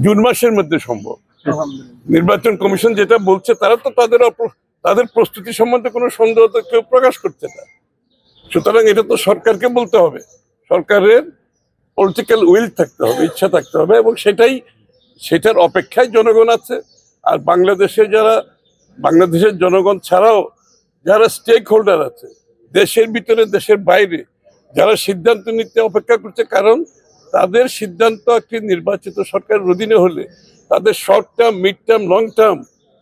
June মাসের মধ্যে সম্ভব। নির্বাচন কমিশন যেটা বলছে তারা তো তাদের প্রস্তুতি সম্বন্ধে কোনো সন্দেহ তো কেউ প্রকাশ করছে না। সুতরাং এটা তো সরকারকে বলতে হবে, সরকারের পলিটিক্যাল উইল থাকতে হবে, ইচ্ছা থাকতে হবে, এবং সেটার অপেক্ষায় জনগণ আছে। আর বাংলাদেশের জনগণ ছাড়াও যারা স্টেক হোল্ডার আছে দেশের ভিতরে দেশের বাইরে, যারা সিদ্ধান্ত নিতে অপেক্ষা করছে, কারণ তাদের সিদ্ধান্ত একটি নির্বাচিত সরকারের অধীনে হলে তাদের short term, mid term, long term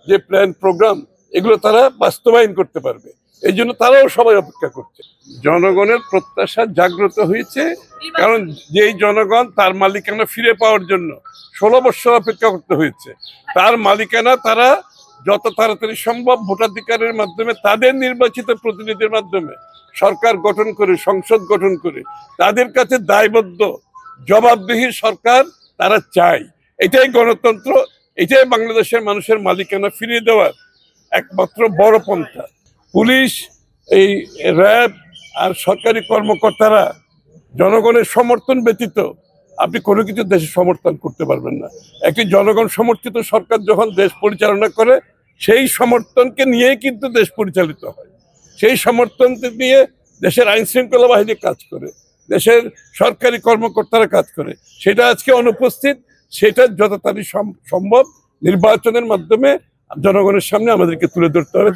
যে প্ল্যান প্রোগ্রাম এগুলো তারা বাস্তবায়ন করতে পারবে। এই জন্য তারাও সবাই অপেক্ষা করছে। জনগণের প্রত্যাশা জাগ্রত হয়েছে, কারণ যেই জনগণ তার মালিকানা ফিরে পাওয়ার জন্য 16 বছর অপেক্ষা করতে হয়েছে, তার মালিকানা তারা যত তাড়াতাড়ি সম্ভব ভোটাধিকারের মাধ্যমে তাদের নির্বাচিত প্রতিনিধির মাধ্যমে সরকার গঠন করে, সংসদ গঠন করে তাদের কাছে দায়বদ্ধ জবাবদিহি সরকার তারা চায়। এটাই গণতন্ত্র, এটাই বাংলাদেশের মানুষের মালিকানা ফিরিয়ে দেওয়ার একমাত্র বড় পন্থা। পুলিশ, এই র্যাব আর সরকারি কর্মকর্তারা জনগণের সমর্থন ব্যতীত আপনি কোনো কিছু দেশে সমর্থন করতে পারবেন না। একটি জনগণ সমর্থিত সরকার যখন দেশ পরিচালনা করে, সেই সমর্থনকে নিয়েই কিন্তু দেশ পরিচালিত হয়। সেই সমর্থন নিয়ে দেশের আইন শৃঙ্খলা বাহিনী কাজ করে, দেশের সরকারি কর্মকর্তারা কাজ করে। সেটা আজকে অনুপস্থিত। সেটা যত তাড়াতাড়ি সম্ভব নির্বাচনের মাধ্যমে জনগণের সামনে আমাদেরকে তুলে ধরতে হবে।